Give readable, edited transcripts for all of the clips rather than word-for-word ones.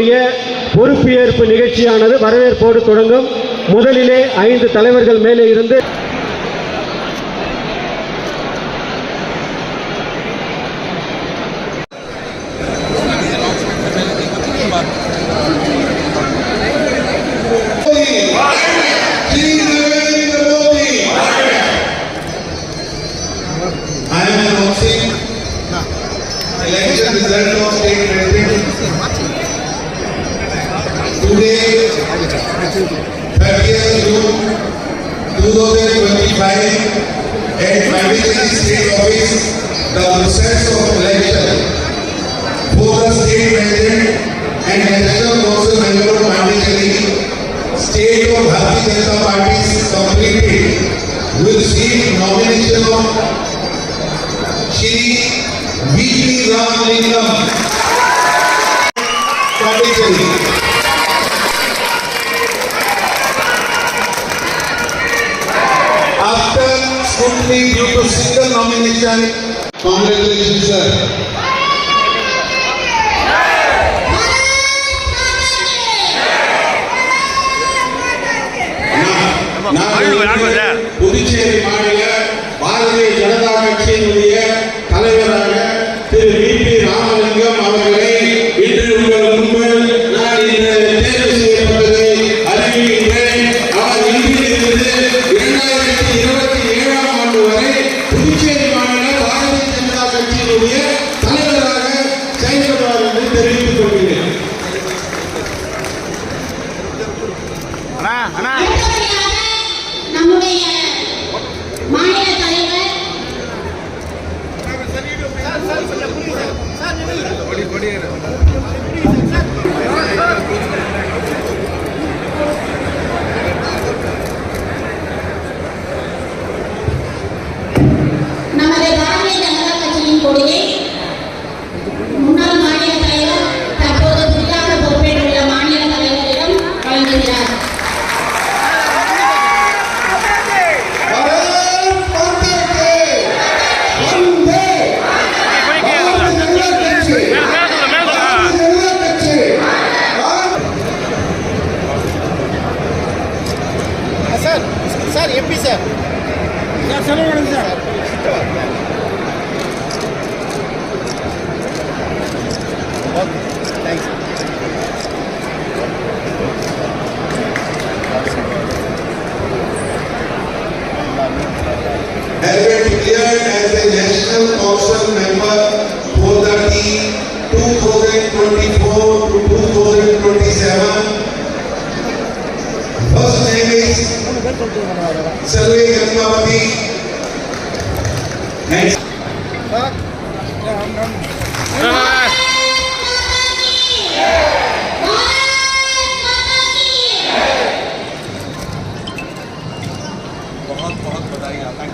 தலைவர்களுடைய பொறுப்பேற்பு நிகழ்ச்சியானது வரவேற்போடு தொடங்கும். முதலிலே 5 தலைவர்கள் மேலே இருந்து election result of state president. Today, 30th June 2025, at Mandichelli State Office, the process of election for the state president and national council member of Mandichelli, state of Bharatiya Janata Party is completed with seat nomination of Shri V.P. Ramalingam, Mandichelli. After scrutiny due to single nomination, congratulations, sir. Puducherry மாநில பாரதிய ஜனதா கட்சியினுடைய தலைவராக திரு V.P. Ramalingam அவர்களை இன்று உங்கள் முன்பில் நான் இந்த தேர்வு செய்யப்பட்டதை அறிவிக்கின்றேன். அவர் இன்றிலிருந்து 2027 ஆண்டு வரை புதுச்சேரி மாநில பாரதிய ஜனதா கட்சியினுடைய தலைவராக செயல்படுவார் என்று தெரிவித்துக் கொள்கிறேன். நம்முடைய மாநில தலைவர் நமது பாரதிய ஜனதா கட்சியின் கொடியை முன்னாள் மாநில தலைவர் தற்போது புதிதாக பொறுப்பேற்றுள்ள மாநில தலைவரிடம் வழங்குகிறார். சார் எப்படி சார் சொல்லுங்க sir. Thanks. Has been declared as a national council member for the team 2024 to 2027. First name is Salve Gangavati. Next. बहुत बधाई. Thank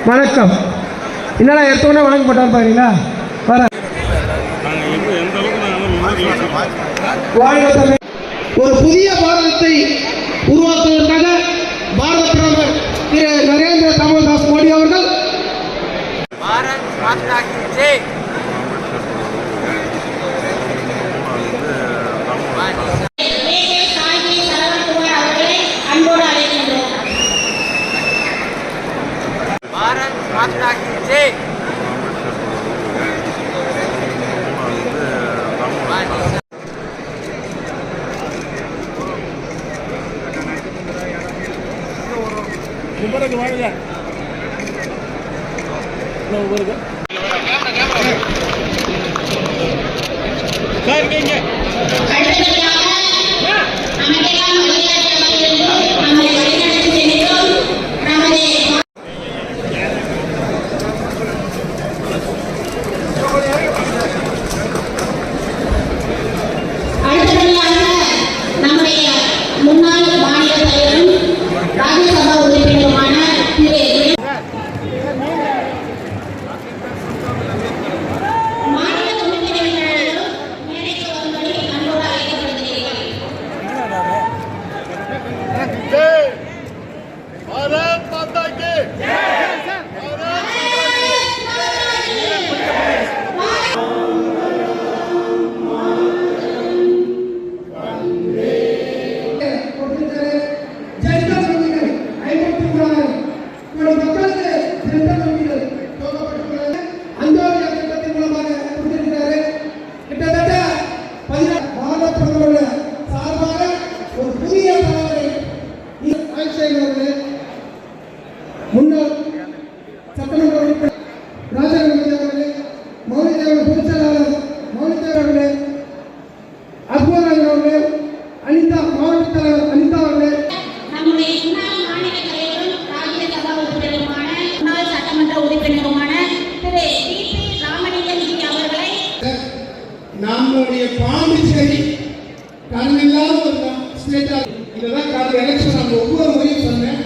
வணக்கம். என்னடா எடுத்தோடனே வணக்கம் போட்டால் பாருங்களா. ஒரு புதிய பாரதத்தை உருவாக்குவதற்காக பாரத பிரதமர் திரு நரேந்திர தாமோதாஸ் மோடி அவர்கள் பாரத் மாதா கி ஜெய். भारत माता की जय. அடுத்தபடியாக ராஜசேகர் அவர்களே, முன்னாள் சட்டமன்ற உறுப்பினர் ராஜகணபதி அவர்களே, மௌலிதேவன் பொதுச் செயலாளர் மௌலிதேவன் அவர்களே, அக்பர்நாதன் அவர்களே, அனிதா மாவட்ட தலைவர் அனிதா அவர்களே, நம்முடைய முன்னாள் மாநில தலைவரும் ராஜ்யசபா உறுப்பினருமான முன்னாள் சட்டமன்ற உறுப்பினருமான திரு டி.பி. ராமலிங்கம் அவர்களை நம்முடைய பாண்டிச்சேரி கடனில்லாத ஒரு ஸ்டேட்டா இதுதான் கடந்த எலெக்ஷன் நம்ம ஒவ்வொரு முறையும் சொன்னேன்.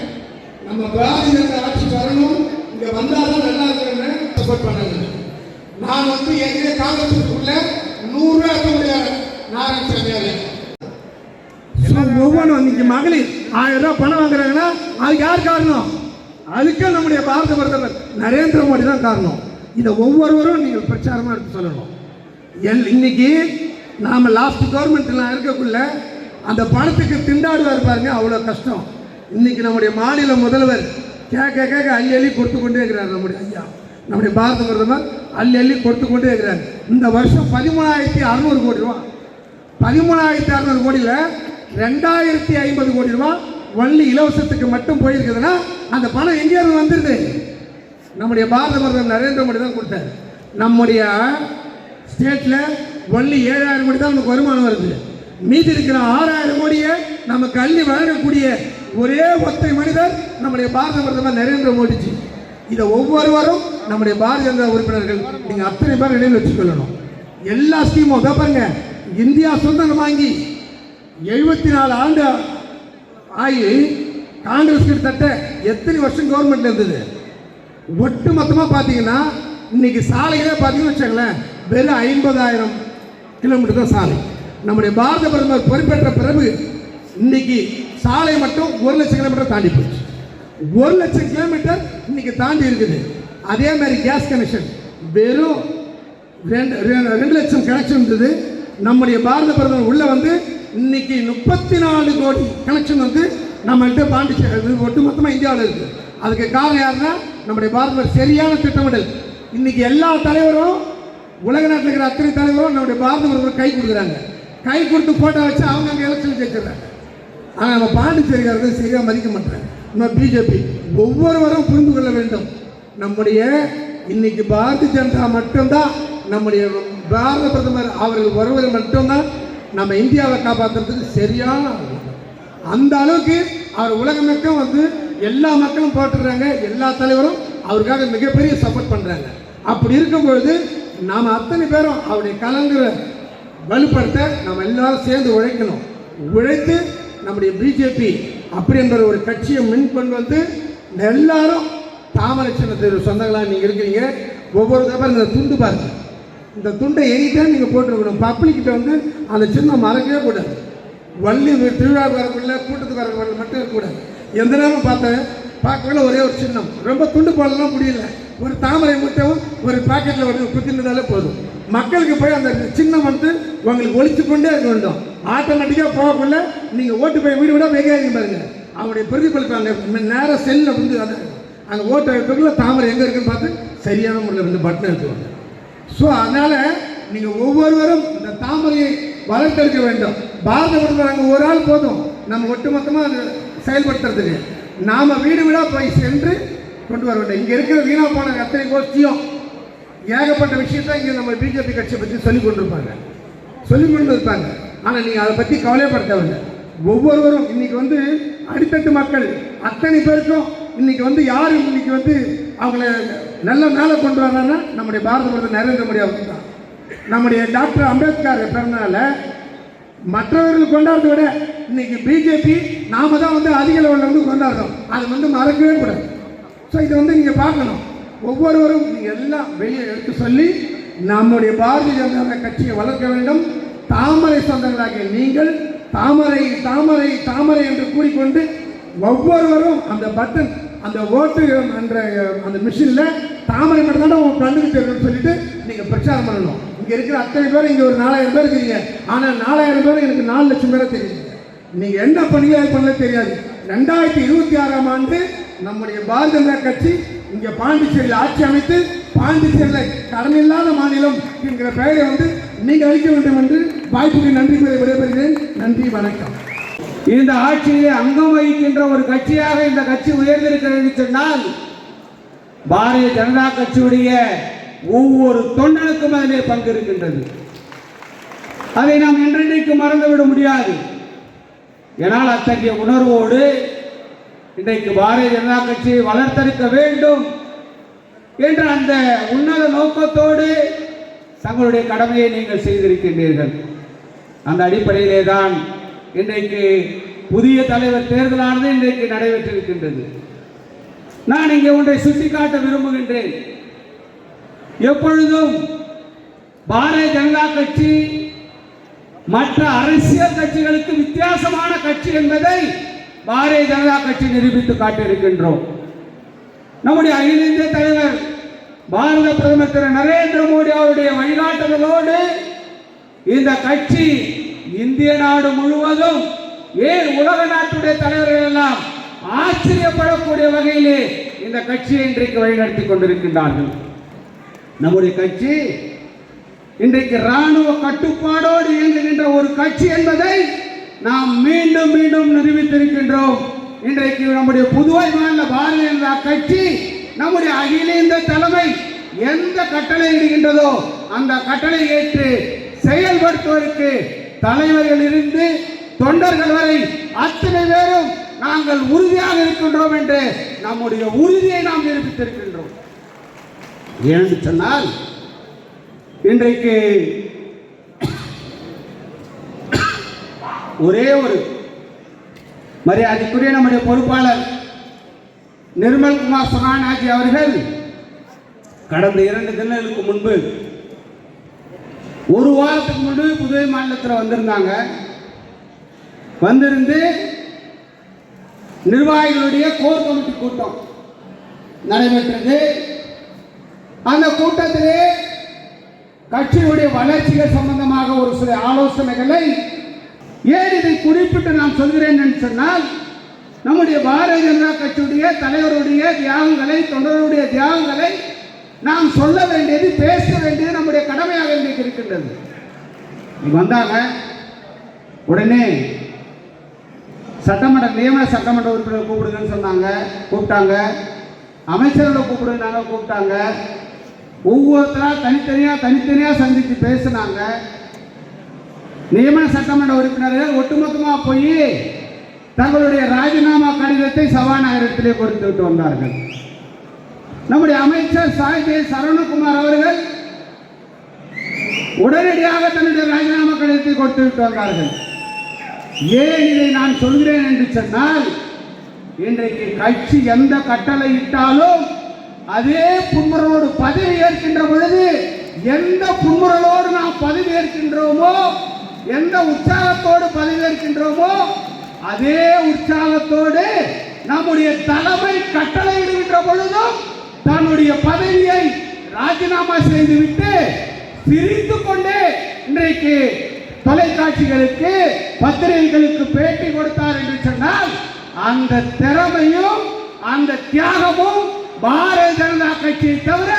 நம்ம பாரதிய ஜனதா ஆட்சி வரணும், இங்க வந்தாதான் நல்லா இருக்குன்னு சப்போர்ட் பண்ணாங்க. நான் வந்து ஏற்கனவே காங்கிரஸுக்குள்ள 100 ரூபாய் இருக்க முடியாது நாராயணசாமி ஒவ்வொன்றும் இன்னைக்கு மகளிர் 1000 ரூபாய் பணம் வாங்குறாங்கன்னா அதுக்கு யார் காரணம்? அதுக்கு நம்முடைய பாரத பிரதமர் நரேந்திர மோடி தான் காரணம். இதை ஒவ்வொருவரும் நீங்கள் பிரச்சாரமா எடுத்து சொல்லணும். இன்னைக்கு நாம லாஸ்ட் கவர்மெண்ட்ல இருக்கக்குள்ள அந்த பணத்துக்கு திண்டாடுவார் பாருங்க, அவ்வளவு கஷ்டம். இன்னைக்கு நம்முடைய மாநில முதல்வர் கேட்க அள்ளி அள்ளி கொடுத்து கொண்டே இருக்கிறார். நம்முடைய ஐயா நம்முடைய பாரத பிரதமர் அள்ளி அள்ளி கொடுத்து கொண்டே இருக்கிறார். இந்த வருஷம் 13,600 கோடி ரூபா, 13,600 கோடியில் 2,050 கோடி ரூபா வள்ளி இலவசத்துக்கு மட்டும் போயிருக்குதுன்னா அந்த பணம் எங்கேயாவது வந்துருது. நம்முடைய பாரத பிரதமர் நரேந்திர மோடி தான் கொடுத்தார். நம்முடைய ஸ்டேட்ல வள்ளி 7,000 கோடி தான் நமக்கு வருமானம் வருது. மீதி இருக்கிற 6,000 கோடியை நமக்கு அள்ளி வழங்கக்கூடிய ஒரே ஒற்றை மனிதர் நம்முடைய பாரத பிரதமர் நரேந்திர மோடிஜி. இதை ஒவ்வொருவரும் நம்முடைய பாரதிய ஜனதா உறுப்பினர்கள் நீங்க அத்தனை பேர் நினைவில் வச்சுக்கொள்ளணும். எல்லா ஸ்கீமும் பாருங்க, இந்தியா சுதந்திரம் வாங்கி 74 ஆண்டு ஆகி காங்கிரஸ் கிட்டத்தட்ட எத்தனை வருஷம் கவர்மெண்ட்ல இருந்தது? ஒட்டு மொத்தமா பாத்தீங்கன்னா இன்னைக்கு சாலைகளே பாத்தீங்கன்னு வச்சுங்களேன், வெறும் 50,000 கிலோமீட்டர் தான் சாலை. நம்முடைய பாரத பிரதமர் பொறுப்பேற்ற பிறகு இன்னைக்கு சாலை மட்டும் 1,00,000 கிலோமீட்டர் தாண்டி போச்சு. 1,00,000 கிலோமீட்டர் இன்னைக்கு தாண்டி இருக்குது. அதே மாதிரி கேஸ் கனெக்ஷன் வெறும் 2,00,000 கனெக்ஷன் இருந்தது. நம்முடைய பாரத பிரதமர் உள்ள வந்து இன்னைக்கு 34 கோடி கனெக்ஷன் வந்து நம்மள்கிட்ட பாண்டிச்சேரி ஒட்டுமொத்தமாக இந்தியாவில் இருக்கு. அதுக்கு காரணம் யாருன்னா நம்முடைய பாரத சரியான திட்டமிடல். இன்னைக்கு எல்லா தலைவரும் உலக நாட்டில் இருக்கிற அத்தனை தலைவரும் நம்முடைய பாரத பிரதமர் கை கொடுக்குறாங்க. கை கொடுத்து போட்டோ வச்சு அவங்க அங்கே எலெக்ஷன் ஜெயிச்சிடுறாங்க. ஆனால் நம்ம பாண்டிச்சேரிக்காரர்கள் சரியாக மதிக்க மாட்டாங்க. நம்ம பிஜேபி ஒவ்வொருவரும் புரிந்து கொள்ள வேண்டும். நம்முடைய இன்னைக்கு பாரதிய ஜனதா மட்டும்தான், நம்முடைய பாரத பிரதமர் அவர்கள் வருவது மட்டும்தான் நம்ம இந்தியாவை காப்பாற்றுறதுக்கு சரியான அந்த அளவுக்கு அவர் உலகமெக்கம் வந்து எல்லா மக்களும் போட்டுறாங்க. எல்லா தலைவரும் அவருக்காக மிகப்பெரிய சப்போர்ட் பண்றாங்க. அப்படி இருக்கும்பொழுது நாம் அத்தனை பேரும் அவருடைய கலங்களை வலுப்படுத்த நம்ம எல்லாரும் சேர்ந்து உழைக்கணும். உழைத்து நம்முடைய பிஜேபி அப்படி என்ற ஒரு கட்சியை மின் கொண்டு வந்து எல்லாரும் தாமரை சின்னத்தில் சொந்தங்களாக நீங்கள் இருக்கிறீங்க. ஒவ்வொரு தடவை இந்த துண்டு பாருங்க, இந்த துண்டை எனிதான் நீங்கள் போட்டுருக்கணும். பப்ளிக்கிட்ட வந்து அந்த சின்னம் மறக்கவே கூடாது. வள்ளி திருவிழாவுக்கு வரக்குள்ள கூட்டத்துக்கு வரக்குள்ள மட்டும் இருக்கக்கூடாது. எந்த நேரம் பார்க்கக்குள்ள ஒரே ஒரு சின்னம், ரொம்ப துண்டு போடலாம் முடியல, ஒரு தாமரை மட்டும் ஒரு பாக்கெட்டில் ஒரு குத்தினதாலே போதும். மக்களுக்கு போய் அந்த சின்னம் வந்து உங்களுக்கு ஒழிச்சு கொண்டே இருக்க வேண்டும். ஆட்டோமேட்டிக்காக போகக்குள்ள நீங்கள் ஓட்டு போய் வீடு விட வெங்காயம் பாருங்க, அவருடைய பிரதிபலிப்பாங்க நேரம் செல்லில் வந்து அதை அங்கே ஓட்டு எடுத்துக்குள்ள தாமரை எங்கே இருக்குன்னு பார்த்து சரியான முறையில் வந்து பட்டன் எடுத்துவாங்க. ஸோ அதனால் நீங்கள் ஒவ்வொருவரும் இந்த தாமரையை வளர்த்தெடுக்க வேண்டும். பாரத பிரதமர் அங்கே ஒரு ஆள் போதும் நம்ம ஒட்டுமொத்தமாக அதை செயல்படுத்துறதுக்கு. நாம் வீடு வீடாக போய் சென்று கொண்டு வர வேண்டும். இங்கே இருக்கிற வீணாக போன அத்தனை கோஷ்டியும் ஏகப்பட்ட விஷயத்த இங்கே நம்ம பிஜேபி கட்சியை பற்றி சொல்லிக் கொண்டு இருப்பாங்க. ஆனால் நீங்கள் அதை பற்றி கவலைப்பட தேவையில்லை. ஒவ்வொருவரும் இன்னைக்கு வந்து அடித்தட்டு மக்கள் அத்தனை பேருக்கும் இன்னைக்கு வந்து யார் இன்னைக்கு வந்து அவங்கள நல்ல மேலே கொண்டு வராங்கன்னா நம்முடைய பாரத பிரதமர் நரேந்திர மோடி அவர்கள் தான். நம்முடைய டாக்டர் அம்பேத்கர் பிறந்தனால மற்றவர்கள் கொண்டாடுறதை விட இன்னைக்கு பிஜேபி நாம தான் வந்து அதிக லெவலில் வந்து கொண்டாடுறோம். அது வந்து மறக்கவே கூடாது. ஸோ இதை வந்து நீங்கள் பார்க்கணும். ஒவ்வொருவரும் நீங்கள் எல்லாம் வெளியே எடுத்து சொல்லி நம்முடைய பாரதிய ஜனதா கட்சியை வளர்க்க வேண்டும். தாமரை சொந்தங்களாகிய நீங்கள் தாமரை தாமரை தாமரை என்று கூறிக்கொண்டு ஒவ்வொருவரும் அந்த பட்டன் அந்த ஓட்டு என்ற அந்த மிஷினில் தாமரை மட்டும் தான் உங்கள் கண்ணுக்கு தெரியும்னு சொல்லிட்டு நீங்கள் பிரச்சாரம் பண்ணணும். இங்கே இருக்கிற அத்தனை பேர் இங்கே ஒரு 4000 பேர் இருக்கிறீங்க. ஆனால் 4000 பேர் எனக்கு 4 லட்சம் பேரை தெரியுது. நீங்கள் என்ன பண்ணல தெரியாது. 2026ஆம் ஆண்டு நம்முடைய பாரதிய ஜனதா கட்சி இங்கே பாண்டிச்சேரியில் ஆட்சி அமைத்து பாண்டிச்சேரியில் கடனில்லாத மாநிலம் என்கிற பெயரை வந்து நீங்கள் அளிக்க வேண்டும் என்று வாய்ப்புக்கு நன்றி கூறி விடைபெறுகிறேன். நன்றி, வணக்கம். இந்த ஆட்சியிலே அங்கம் வகிக்கின்ற ஒரு கட்சியாக இந்த கட்சி உயர்ந்திருக்கிறது என்று சொன்னால் பாரதிய ஜனதா கட்சியுடைய ஒவ்வொரு தொண்டனுக்கும் அதிலே பங்கு இருக்கின்றது. அதை நாம் என்றென்றைக்கு மறந்துவிட முடியாது. ஏனால் அத்தகைய உணர்வோடு இன்றைக்கு பாரதிய ஜனதா கட்சியை வளர்த்தெடுக்க வேண்டும் என்ற அந்த உன்னத நோக்கத்தோடு தங்களுடைய கடமையை நீங்கள் செய்திருக்கின்றீர்கள். அந்த அடிப்படையிலே தான் இன்றைக்கு புதிய தலைவர் தேர்தலானது இன்றைக்கு நடைபெற்றிருக்கின்றது. நான் இங்கே ஒன்றை சுட்டிக்காட்ட விரும்புகின்றேன். எப்பொழுதும் பாரதிய ஜனதா கட்சி மற்ற அரசியல் கட்சிகளுக்கு வித்தியாசமான கட்சி என்பதை பாரதிய ஜனதா கட்சி நிரூபித்து காட்டியிருக்கின்றோம். நம்முடைய அகில இந்திய தலைவர் பாரத பிரதமர் திரு நரேந்திர மோடி அவருடைய வழிகாட்டுதலோடு இந்த கட்சி இந்திய நாடு முழுவதும் ஏன் உலக நாட்டுடைய தலைவர்கள் எல்லாம் ஆச்சரியப்படக்கூடிய வகையிலே இந்த கட்சியை இன்றைக்கு வழிநடத்தி கொண்டிருக்கின்றார்கள். நம்முடைய கட்சி இன்றைக்கு ராணுவ கட்டுப்பாடோடு இயங்குகின்ற ஒரு கட்சி என்பதை நாம் மீண்டும் மீண்டும் நிரூபித்திருக்கின்றோம். இன்றைக்கு நம்முடைய புதுவை மாநில பாரதிய ஜனதா கட்சி நம்முடைய அகில இந்திய தலைமை எந்த கட்டளை இடுகின்றதோ அந்த கட்டளை ஏற்று செயல்படுத்துவதற்கு தலைவர்கள் இருந்து தொண்டர்கள் வரை அத்தனை பேரும் நாங்கள் உறுதியாக இருக்கின்றோம் என்று நம்முடைய உறுதியை நாம் நிரூபித்திருக்கின்றோம். ஏனென்று சொன்னால் இன்றைக்கு ஒரே ஒரு மரியாதைக்குரிய நம்முடைய பொறுப்பாளர் நிர்மல் குமார் சுகானாஜி அவர்கள் கடந்த 2 தினங்களுக்கு முன்பு ஒரு வாரத்துக்கு முன்பு புதுவை மாநிலத்தில் வந்திருந்தாங்க. வந்திருந்து நிர்வாகிகளுடைய கோர் கமிட்டி கூட்டம் நடைபெற்றது. அந்த கூட்டத்திலே கட்சியுடைய வளர்ச்சிகள் சம்பந்தமாக ஒரு சில ஆலோசனைகளை ஏன் இதை குறிப்பிட்டு நான் சொல்கிறேன் என்று சொன்னால் நம்முடைய பாரதிய ஜனதா கட்சியுடைய தலைவருடைய தியாகங்களை தொண்டருடைய தியாகங்களை நாம் சொல்ல வேண்டியது பேச வேண்டியது நம்முடைய கடமையாக இன்றைக்கு இருக்கின்றது. வந்தாங்க உடனே சட்டமன்ற நியமன சட்டமன்ற உறுப்பினர் கூப்பிடுங்கன்னு சொன்னாங்க. கூப்பிட்டாங்க. அமைச்சர்களை கூப்பிட்டாங்க. ஒவ்வொருத்தரா தனித்தனியாக சந்தித்து பேசினாங்க. நியமன சட்டமன்ற உறுப்பினர்கள் ஒட்டுமொத்தமாக போய் தங்களுடைய ராஜினாமா கடிதத்தை சபாநாயகத்திலே கொடுத்து விட்டு வந்தார்கள். நம்முடைய அமைச்சர் சாய்தே சரவணகுமார் அவர்கள் உடனடியாக தன்னுடைய ராஜினாமா கடிதத்தை கொடுத்து விட்டு வந்தார்கள். ஏன் இதை நான் சொல்கிறேன் என்று சொன்னால் இன்றைக்கு கட்சி எந்த கட்டளை இட்டாலும் அதே புன்முறலோடு பதவி ஏற்கின்ற பொழுது எந்த புன்முறலோடு நாம் பதவி ஏற்கின்றோமோ, எந்த உற்சாகத்தோடு பதவி ஏற்கின்றோமோ அதே உற்சாகத்தோடு நம்முடைய தலைமை கட்டளை இடுகின்ற பொழுதும் தன்னுடைய பதவியை ராஜினாமா செய்துவிட்டு சிரித்து கொண்டே இன்றைக்கு தொலைக்காட்சிகளுக்கு பத்திரிகைகளுக்கு பேட்டி கொடுத்தார் என்று சொன்னால் அந்த திறமையும் அந்த தியாகமும் பாரதிய ஜனதா கட்சியை தவிர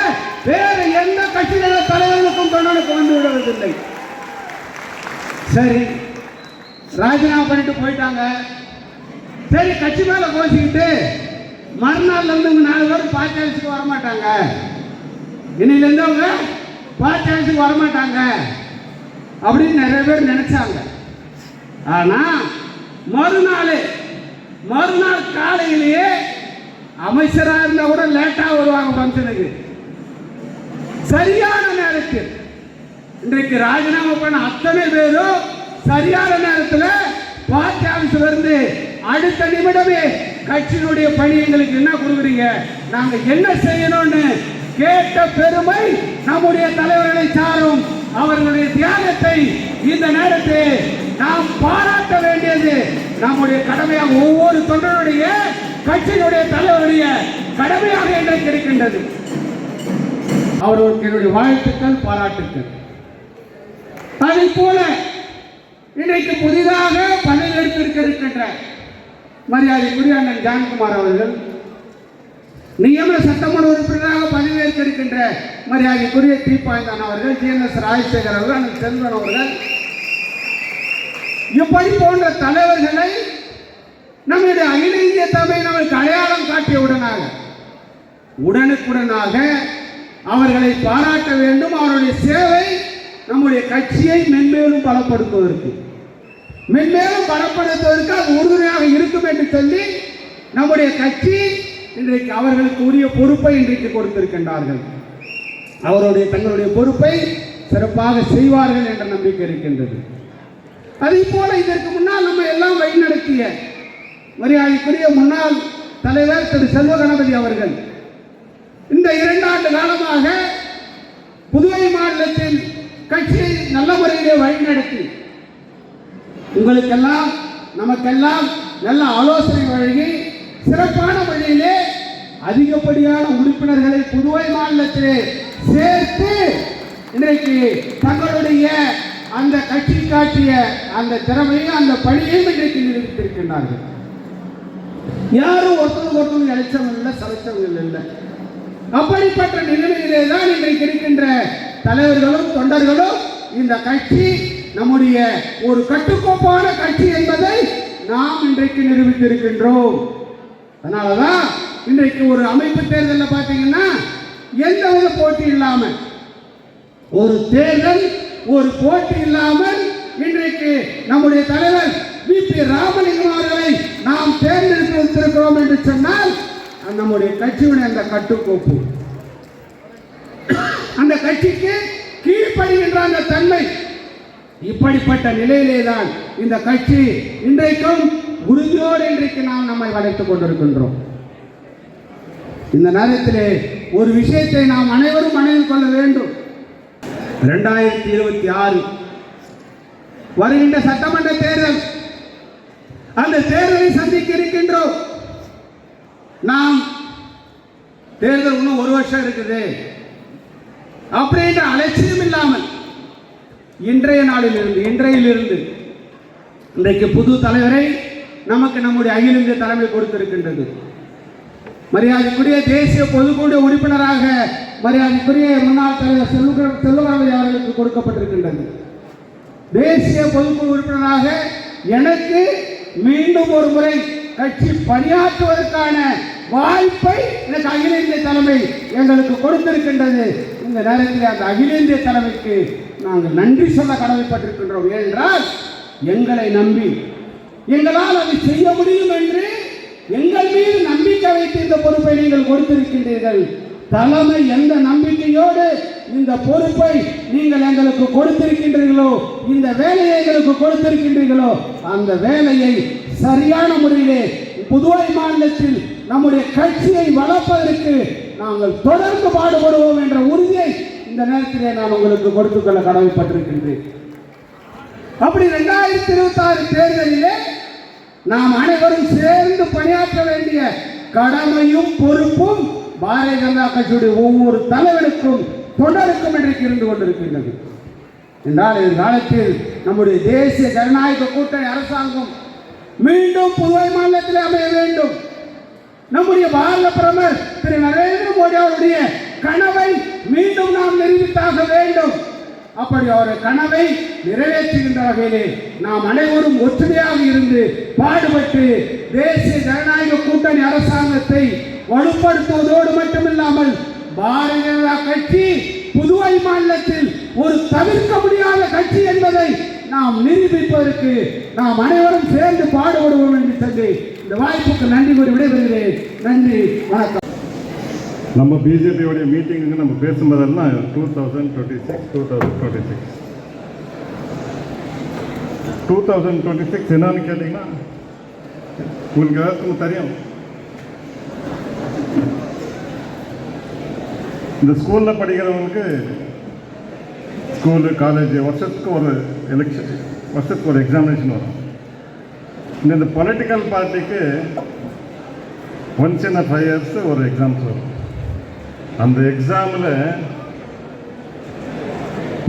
வேறு எந்த கட்சிகள தலைவர்களுக்கும் தொண்டனுக்கும் வந்து விடுவதில்லை. சரி, ராஜினாமா பண்ணிட்டு போயிட்டாங்க. சரி, கட்சி மேல கோச்சிக்கிட்டு மறுநாள்ல இருந்து 4 பேர் பாச்சான்ஸுக்கு வரமாட்டாங்க, இன்னில இருந்து அவங்க பாச்சான்ஸுக்கு வரமாட்டாங்க அப்படின்னு நிறைய பேர் நினைச்சாங்க. ஆனா மறுநாள் காலையிலேயே அமைச்சராக இருந்தா கூட லேட்டா வருவாங்க ஃபங்க்ஷனுக்கு. சரியான நேரத்தில் இன்றைக்கு ராஜினாமா பண்ண அத்தனை பேரும் சரியான நேரத்தில் பார்ட்டி ஆபீஸ்ல இருந்து அடுத்த நிமிடமே கட்சியினுடைய பணி எங்களுக்கு என்ன கொடுக்குறீங்க, நாங்க என்ன செய்யணும்னு கேட்ட பெருமை நம்முடைய தலைவர்களை சாரும். அவர்களுடைய தியாகத்தை இந்த நேரத்தில் நாம் பாராட்ட வேண்டியது நம்முடைய கடமையாக, ஒவ்வொரு தொண்டருடைய கட்சியினுடைய தலைவருடைய கடமையாக இன்றைக்கு இருக்கின்றது. அவர்களுக்கு என்னுடைய வாழ்த்துக்கள், பாராட்டுக்கள். அதை போல இன்றைக்கு புதிதாக பதவியேற்றிருக்கின்ற மரியாதைக்குரிய அண்ணன் ஜான்குமார் அவர்கள், நியமன சட்டமன்ற உறுப்பினராக பதவியேற்க இருக்கின்ற மரியாதைக்குரிய தீபாய்ந்தான் அவர்கள், ஜிஎன்எஸ் ராஜசேகர் அவர்கள், அண்ணன் செல்வன் அவர்கள், இப்படி போன்ற தலைவர்களை நம்முடைய அகில இந்திய தமிழ் நமக்கு அடையாளம் காட்டியவுடனாக உடனுக்குடனாக அவர்களை பாராட்ட வேண்டும். அவருடைய சேவை நம்முடைய கட்சியை மென்மேலும் பலப்படுத்துவதற்கு அது உறுதுணையாக இருக்கும் என்று சொல்லி நம்முடைய கட்சி இன்றைக்கு அவர்களுக்கு உரிய பொறுப்பை இன்றைக்கு கொடுத்திருக்கின்றார்கள். அவருடைய தங்களுடைய பொறுப்பை சிறப்பாக செய்வார்கள் என்ற நம்பிக்கை இருக்கின்றது. அதே போல இதற்கு முன்னால் நம்ம எல்லாம் வழிநடத்திய மரியாதைக்குரிய முன்னாள் தலைவர் திரு செல்வ கணபதி அவர்கள் இந்த 2 ஆண்டு காலமாக புதுவை மாநிலத்தில் கட்சியை நல்ல முறையிலே வழிநடத்தி உங்களுக்கெல்லாம் நமக்கெல்லாம் நல்ல ஆலோசனை வழங்கி சிறப்பான வழியிலே அதிகப்படியான உறுப்பினர்களை புதுவை மாநிலத்திலே சேர்த்து இன்றைக்கு தங்களுடைய அந்த கட்சி காட்டிய அந்த திறமையும் அந்த பணியையும் இன்றைக்கு நிரூபித்திருக்கின்றார்கள். யாரும் ஒருத்தருக்கு அழைச்சவங்க இல்லை, சலைச்சவங்க இல்லை. அப்படிப்பட்ட நிலைமையிலே தான் இன்றைக்கு இருக்கின்ற தலைவர்களும் தொண்டர்களும் இந்த கட்சி நம்முடைய ஒரு கட்டுக்கோப்பான கட்சி என்பதை நாம் இன்றைக்கு நிரூபித்திருக்கின்றோம். அதனாலதான் இன்றைக்கு ஒரு அமைப்பு தேர்தலில் பார்த்தீங்கன்னா எந்தவித போட்டி இல்லாமல் ஒரு தேர்தல் ஒரு போட்டி இல்லாமல் இன்றைக்கு நம்முடைய தலைவர் VP ராமலிங்கம் அவர்களை நாம் தேர்ந்தெடுத்திருக்கிறோம் என்று சொன்னால் நம்முடைய கட்சியுடைய அந்த கட்டுக்கோப்பு, அந்த கட்சிக்கு கீழ்ப்படுகின்ற அந்த தன்மை, இப்படிப்பட்ட நிலையிலே தான் இந்த கட்சி இன்றைக்கும் உறுதியோடு இன்றைக்கு நாம் நம்மை வளைத்துக் கொண்டிருக்கின்றோம். இந்த நேரத்திலே ஒரு விஷயத்தை நாம் அனைவரும் மனதில் கொள்ள வேண்டும். 2026 வருகின்ற சட்டமன்ற தேர்தல், அந்த தேர்தலை சந்திக்க இருக்கின்றோம். நாம் தேர்தல் இன்னும் 1 வருஷம் இருக்குது அப்படின்ற அலட்சியம் இல்லாமல் இன்றையிலிருந்து இன்றைக்கு புது தலைவரை நமக்கு நம்முடைய அகில இந்திய தலைமை கொடுத்திருக்கின்றது. மரியாதைக்குரிய தேசிய பொதுக்குழு உறுப்பினராக மரியாதைக்குரிய முன்னாள் தலைவர் செல்வகணபதி அவர்களுக்கு கொடுக்கப்பட்டிருக்கின்றது. தேசிய பொதுக்குழு உறுப்பினராக எனக்கு மீண்டும் ஒரு முறை கட்சி பணியாற்றுவதற்கான வாய்ப்பை எனக்கு அகில இந்திய தலைமை எங்களுக்கு கொடுத்திருக்கின்றது. இந்த நேரத்தில் அந்த அகில இந்திய தலைமைக்கு நாங்கள் நன்றி சொல்ல கடமைப்பட்டிருக்கின்றோம். ஏனென்றால் எங்களை நம்பி எங்களால் அதை செய்ய முடியும் என்று எங்கள் மீது நம்பிக்கை வைத்து இந்த பொறுப்பை நீங்கள் கொடுத்திருக்கின்றீர்கள். தலைமை எந்த நம்பிக்கையோடு இந்த பொறுப்பை நீங்கள் எங்களுக்கு கொடுத்திருக்கின்றீர்களோ, இந்த வேலையை எங்களுக்கு கொடுத்திருக்கின்றீர்களோ, அந்த வேலையை சரியான முறையிலே புதுவை மாநிலத்தில் நம்முடைய கட்சியை வளர்ப்பதற்கு நாங்கள் தொடர்ந்து பாடுபடுவோம் என்ற உறுதியை இந்த நேரத்திலே நான் உங்களுக்கு கொடுத்துக்கொள்ள கடமைப்பட்டிருக்கின்றேன். அப்படி 2026 தேர்தலிலே நாம் அனைவரும் சேர்ந்து பணியாற்ற வேண்டிய கடமையும் பொறுப்பும் பாரதிய ஜனதா கட்சியுடைய ஒவ்வொரு தலைவருக்கும் தொடருக்கும் இன்றைக்கு இருந்து கொண்டிருக்கின்றது. என்றால் எதிர்காலத்தில் நம்முடைய தேசிய ஜனநாயக கூட்டணி அரசாங்கம் மீண்டும் புதுவை மாநிலத்தில் அமைய வேண்டும். நம்முடைய பாரத பிரதமர் திரு நரேந்திர மோடி அவருடைய கனவை மீண்டும் நாம் நிறைவேற்றாக வேண்டும். அப்படி அவருடைய கனவை நிறைவேற்றுகின்ற வகையிலே நாம் அனைவரும் ஒற்றுமையாக இருந்து பாடுபட்டு தேசிய ஜனநாயக கூட்டணி அரசாங்கத்தை வலுப்படுத்துவதோடு மட்டுமில்லாமல் பாரதிய ஜனதா கட்சி புதுவை மாநிலத்தில் ஒரு தவிர்க்க முடியாத கட்சி என்பதை நாம் நிரூபிப்பதற்கு நாம் அனைவரும் சேர்ந்து பாடுபடுவோம் என்று சொல்லி இந்த வாய்ப்புக்கு நன்றி கூறி விடைபெறுகிறேன். நன்றி, வணக்கம். நம்ம பிஜேபியோடைய மீட்டிங்கு நம்ம பேசும்போதெல்லாம் 2026 என்னன்னு கேட்டிங்கன்னா உங்களுக்கு எல்லாத்துக்கும் தெரியும். இந்த ஸ்கூலில் படிக்கிறவங்களுக்கு ஸ்கூலு காலேஜ் வருஷத்துக்கு ஒரு எலெக்ஷன், வருஷத்துக்கு ஒரு எக்ஸாமினேஷன் வரும். இந்த பொலிட்டிக்கல் பார்ட்டிக்கு ஒன்ஸ் இன் 5 years ஒரு எக்ஸாம்ஸ் வரும். அந்த எக்ஸாமில்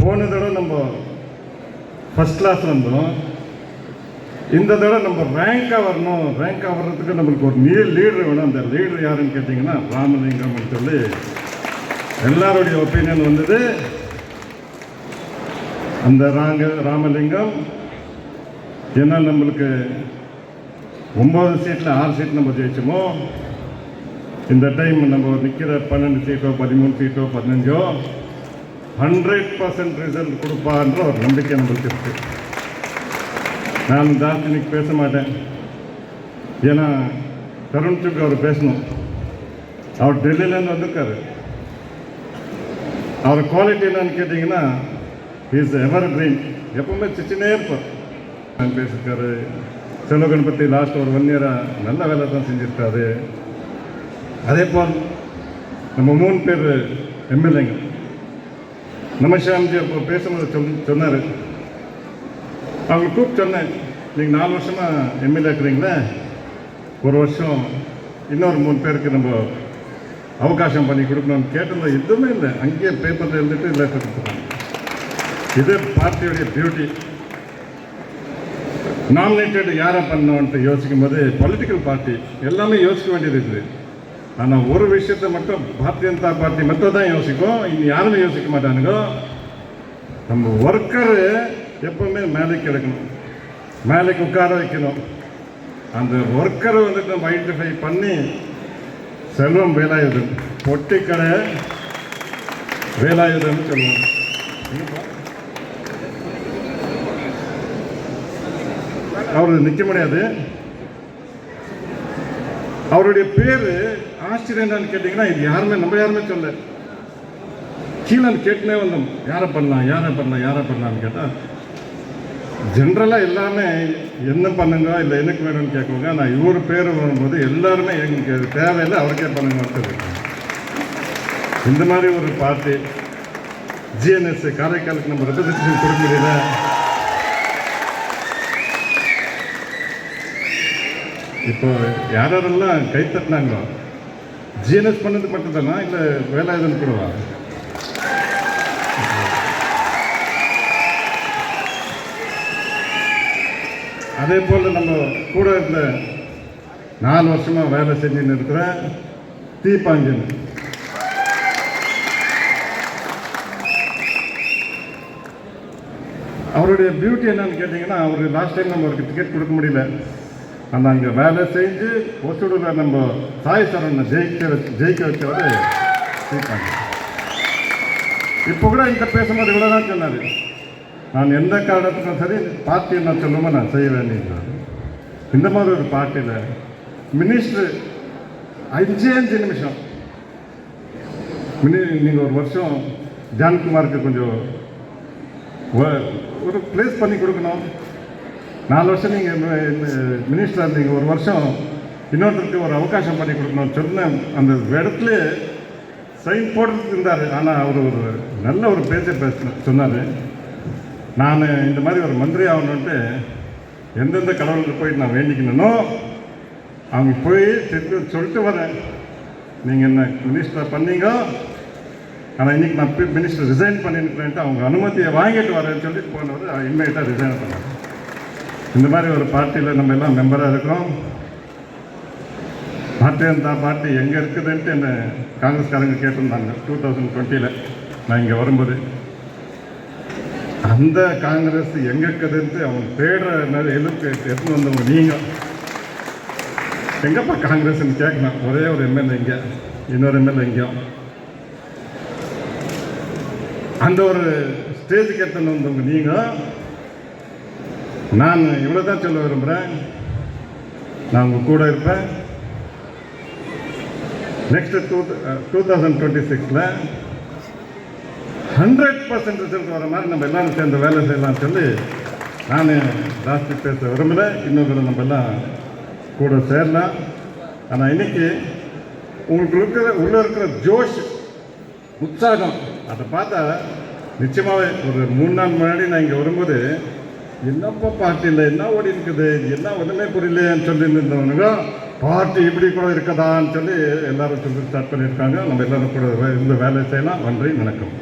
போன தடவை நம்ம ஃபஸ்ட் கிளாஸ் வந்தோம். இந்த தடவை நம்ம ரேங்காக வரணும். ரேங்காக வர்றதுக்கு நம்மளுக்கு ஒரு லீடர் வேணும். அந்த லீடர் யாருன்னு கேட்டிங்கன்னா ராமலிங்கம்னு சொல்லி எல்லாருடைய ஒப்பீனியன் வந்தது. அந்த ராமலிங்கம் ஏன்னா நம்மளுக்கு 9 சீட்டில் 6 சீட் நம்ம ஜெயிச்சோமோ, இந்த டைம் நம்ம நிற்கிற 12 சீட்டோ 13 சீட்டோ 15ஓ 100% ரிசல்ட் கொடுப்பான்ற ஒரு நம்பிக்கை நம்மளுக்கு இருக்கு. நான் ஜாஸ்தி இன்னைக்கு பேச மாட்டேன். ஏன்னா தருண் சுக் அவர் பேசணும். அவர் டெல்லியிலேருந்து வந்திருக்காரு. அவர் குவாலிட்டி என்னன்னு கேட்டிங்கன்னா இஸ் எவர் கிரீன், எப்பவுமே சிச்சினே இருப்பார். நான் பேசியிருக்காரு. செல்வ கணபதி லாஸ்ட் ஒரு 1 இயராக நல்ல வேலை தான் செஞ்சுருக்காரு. அதே போல் நம்ம 3 பேர் எம்எல்ஏங்க. நமசிவாம்ஜி அப்போ பேசும்போது சொன்னார், அவங்க கூப்பிட்டு சொன்னேன், நீங்கள் 4 வருஷமாக எம்எல்ஏ இருக்கிறீங்களே, ஒரு வருஷம் இன்னொரு 3 பேருக்கு நம்ம அவகாசம் பண்ணி கொடுக்கணும்னு கேட்டதில் எதுவுமே இல்லை. அங்கேயே பேப்பரில் எழுதிட்டு இல்லை கொடுத்துருக்காங்க. இது பார்ட்டியுடைய பியூட்டி. நாமினேட்டட் யாரை பண்ணோன்ட்டு யோசிக்கும் போது பொலிட்டிக்கல் பார்ட்டி எல்லாமே யோசிக்க வேண்டியது இருக்குது. ஆனால் ஒரு விஷயத்தை மட்டும் பாரதிய ஜனதா பார்ட்டி மட்டும் தான் யோசிக்கும், இனி யாருமே யோசிக்க மாட்டானுங்க. நம்ம ஒர்க்கரு எப்பவுமே மேலைக்கு எடுக்கணும், மேலைக்கு உட்கார வைக்கணும். அந்த ஒர்க்கரை வந்துட்டு நம்ம ஐடென்டிஃபை பண்ணி செல்வம் வேலாயுதம், பொட்டிக்கடை வேலாயுதம்னு சொல்லுவோம். அவர் நிற்க முடியாது. அவருடைய பேர் ஆச்சரியம் என்னன்னு கேட்டிங்கன்னா, இது யாருமே நம்ம யாருமே சொல்ல. கீழே கேட்டுனே வந்தோம், யாரை பண்ணலாம் யாரை பண்ணலாம் யாரை பண்ணலான்னு கேட்டால் ஜென்ரலாக எல்லாமே என்ன பண்ணுங்க இல்லை எனக்கு வேணும்னு கேட்குவாங்க. ஆனால் இவர் பேர் வரும்போது எல்லாருமே எங்களுக்கு தேவையில்லை, அவருக்கே பண்ணுங்கன்னு சொல்லியிருக்காங்க. இந்த மாதிரி ஒரு பார்ட்டி ஜிஎன்எஸ் காரைக்காலுக்கு நம்ம ரெப்ரசன்டேஷன் கொடுக்க முடியல. இப்போ யாரெல்லாம் கை தட்டினாங்களோ ஜிஎன்எஸ் பண்ணது மட்டும்தானா இல்லை வேலாயுதன் கூடவா? அதே போல் நம்ம கூட இருந்த 4 வருஷமாக வேலை செஞ்சுன்னு இருக்கிற தீபாஞ்சன், அவருடைய பியூட்டி என்னன்னு கேட்டிங்கன்னா, அவர் லாஸ்ட் டைம் நம்ம அவருக்கு டிக்கெட் கொடுக்க முடியல. ஆனால் அங்கே வேலை செஞ்சு ஒசூரில் நம்ம சாய் சரவணனை ஜெயிக்க வச்சவர் தீபாஞ்சன். இப்போ கூட என்கிட்ட பேசும்போது இவ்வளோ தான் சொன்னார், நான் எந்த காரணத்துக்கும் சரி பார்ட்டி என்ன சொல்லுமோ நான் செய்ய வேண்டியிருந்தார். இந்த மாதிரி ஒரு பார்ட்டியில் மினிஸ்டர் 5 நிமிஷம் நீங்கள் ஒரு வருஷம் ஜான்குமாருக்கு கொஞ்சம் ஒரு பிளேஸ் பண்ணி கொடுக்கணும். 4 வருஷம் நீங்கள் மினிஸ்டராக இருந்தீங்க, ஒரு வருஷம் இன்னொருத்தருக்கு ஒரு அவகாசம் பண்ணி கொடுக்கணும் சொன்ன அந்த இடத்துல சைன் போட்டுட்டு இருந்தார். ஆனால் அவர் ஒரு நல்ல ஒரு பேச்சை சொன்னார். நான் இந்த மாதிரி ஒரு மந்திரி ஆகணுன்ட்டு எந்தெந்த கடவுளுக்கு போய் நான் வேண்டிக்கணும்னோ அவங்க போய் சொல்லிட்டு வரேன், நீங்கள் என்ன மினிஸ்டராக பண்ணீங்க, ஆனால் இன்றைக்கி நான் மினிஸ்டர் ரிசைன் பண்ணிருக்கேன்ட்டு அவங்க அனுமதியை வாங்கிட்டு வரேன்னு சொல்லிட்டு போனவர் இன்மைட்டாக ரிசைன் பண்ணார். இந்த மாதிரி ஒரு பார்ட்டியில் நம்ம எல்லாம் மெம்பராக இருக்கிறோம். பாரதிய ஜனதா பார்ட்டி எங்கே இருக்குதுன்ட்டு என்னை காங்கிரஸ்காரங்க கேட்டிருந்தாங்க 2020 நான் இங்கே வரும்போது. அந்த காங்கிரஸ் எங்கே இருக்குதுன்ட்டு அவங்க தேடுற எதிர்ப்பு எடுத்துன்னு வந்தவங்க நீங்கள் எங்கப்பா காங்கிரஸ்ன்னு கேட்கணும். ஒரே ஒரு எம்எல்ஏ இங்கே, இன்னொரு எம்எல்ஏ இங்கேயும். அந்த ஒரு ஸ்டேஜுக்கு எடுத்துன்னு வந்தவங்க நீங்கள். நான் இவ்வளோ தான் சொல்ல விரும்புகிறேன், நான் உங்கள் கூட இருப்பேன். நெக்ஸ்ட் 2026 100% ரிசல்ட் வர மாதிரி நம்ம எல்லாரும் சேர்ந்து வேலை செய்யலாம்னு சொல்லி நான் ஜாஸ்தி பேச விரும்பலை. இன்னும் கூட நம்ம எல்லாம் கூட சேரலாம். ஆனால் இன்னைக்கு உங்களுக்கு உள்ளே இருக்கிற ஜோஷ், உற்சாகம், அதை பார்த்தா நிச்சயமாகவே ஒரு 3 நாள் முன்னாடி நான் இங்கே வரும்போது என்னப்பா பார்ட்டியில் என்ன ஓடி இருக்குது, என்ன ஒன்றுமே புரியலையேன்னு சொல்லி இருந்தவனுங்க பார்ட்டி இப்படி கூட இருக்கதான்னு சொல்லி எல்லாரும் சொல்லி ஸ்டார்ட் பண்ணியிருக்காங்க. நம்ம எல்லோரும் கூட இருந்து வேலை செய்யலாம். நன்றி, வணக்கம்.